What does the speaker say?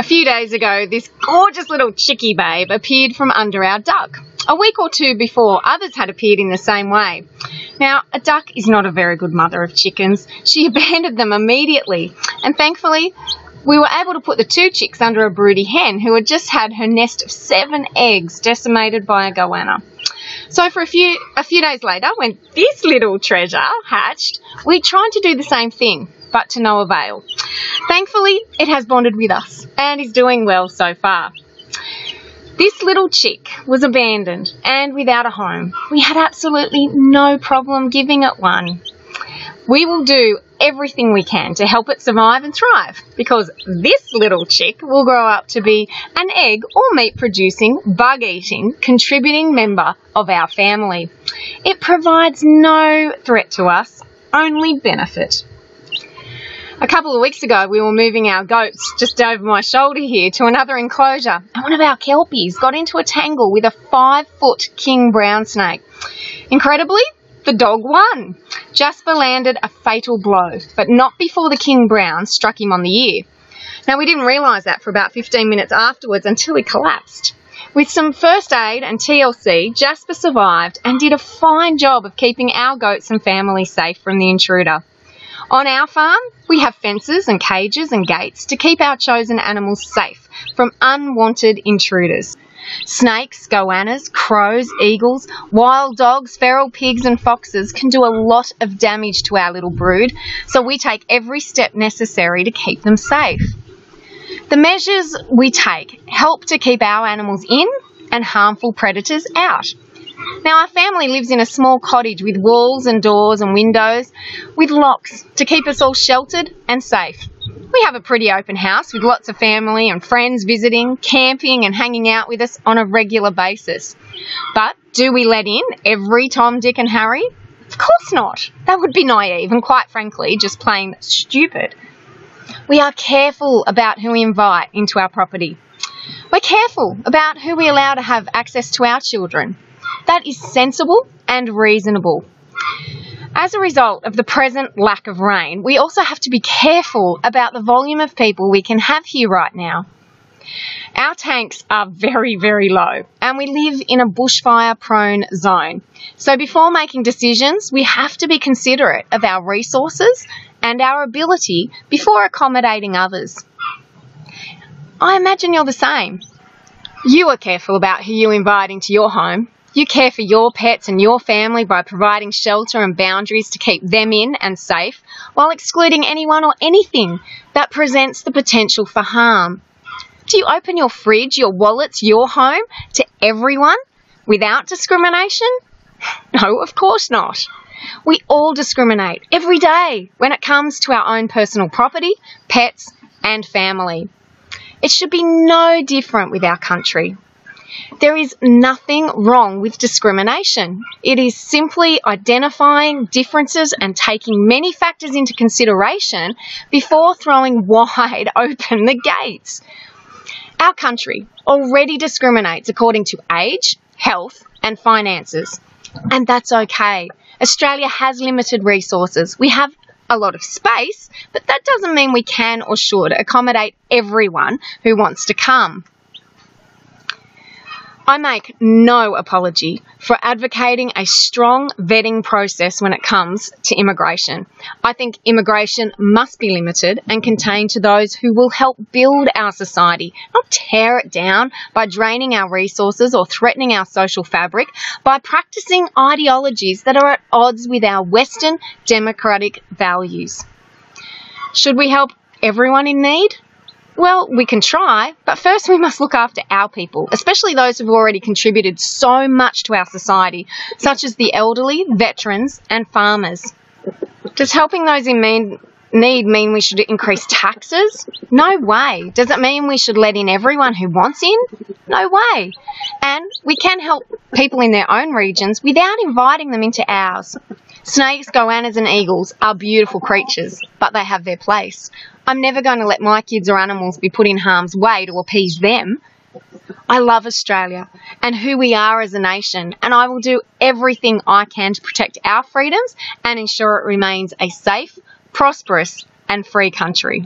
few days ago, this gorgeous little chickie babe appeared from under our duck, a week or two before others had appeared in the same way. Now, a duck is not a very good mother of chickens. She abandoned them immediately, and thankfully, we were able to put the 2 chicks under a broody hen who had just had her nest of 7 eggs decimated by a goanna. So for a few days later, when this little treasure hatched, we tried to do the same thing, but to no avail. Thankfully, it has bonded with us and is doing well so far. This little chick was abandoned and without a home. We had absolutely no problem giving it one. We will do everything we can to help it survive and thrive, because this little chick will grow up to be an egg or meat producing, bug eating, contributing member of our family. It provides no threat to us, only benefit. A couple of weeks ago, we were moving our goats just over my shoulder here to another enclosure, and one of our kelpies got into a tangle with a 5-foot king brown snake. Incredibly, the dog won. Jasper landed a fatal blow, but not before the king brown struck him on the ear. Now, we didn't realise that for about 15 minutes afterwards until he collapsed. With some first aid and TLC, Jasper survived and did a fine job of keeping our goats and family safe from the intruder. On our farm, we have fences and cages and gates to keep our chosen animals safe from unwanted intruders. Snakes, goannas, crows, eagles, wild dogs, feral pigs and foxes can do a lot of damage to our little brood, so we take every step necessary to keep them safe. The measures we take help to keep our animals in and harmful predators out. Now, our family lives in a small cottage with walls and doors and windows with locks to keep us all sheltered and safe. We have a pretty open house with lots of family and friends visiting, camping and hanging out with us on a regular basis. But do we let in every Tom, Dick and Harry? Of course not. That would be naive and, quite frankly, just plain stupid. We are careful about who we invite into our property. We're careful about who we allow to have access to our children. That is sensible and reasonable. As a result of the present lack of rain, we also have to be careful about the volume of people we can have here right now. Our tanks are very, very low, and we live in a bushfire-prone zone. So before making decisions, we have to be considerate of our resources and our ability before accommodating others. I imagine you're the same. You are careful about who you invite into your home. You care for your pets and your family by providing shelter and boundaries to keep them in and safe, while excluding anyone or anything that presents the potential for harm. Do you open your fridge, your wallets, your home to everyone without discrimination? No, of course not. We all discriminate every day when it comes to our own personal property, pets and family. It should be no different with our country. There is nothing wrong with discrimination. It is simply identifying differences and taking many factors into consideration before throwing wide open the gates. Our country already discriminates according to age, health and finances, and that's okay. Australia has limited resources. We have a lot of space, but that doesn't mean we can or should accommodate everyone who wants to come. I make no apology for advocating a strong vetting process when it comes to immigration. I think immigration must be limited and contained to those who will help build our society, not tear it down by draining our resources or threatening our social fabric by practicing ideologies that are at odds with our Western democratic values. Should we help everyone in need? Well, we can try, but first we must look after our people, especially those who've already contributed so much to our society, such as the elderly, veterans and farmers. Does helping those in need mean we should increase taxes? No way. Does it mean we should let in everyone who wants in? No way. And we can help people in their own regions without inviting them into ours. Snakes, goannas and eagles are beautiful creatures, but they have their place. I'm never going to let my kids or animals be put in harm's way to appease them. I love Australia and who we are as a nation, and I will do everything I can to protect our freedoms and ensure it remains a safe, prosperous and free country.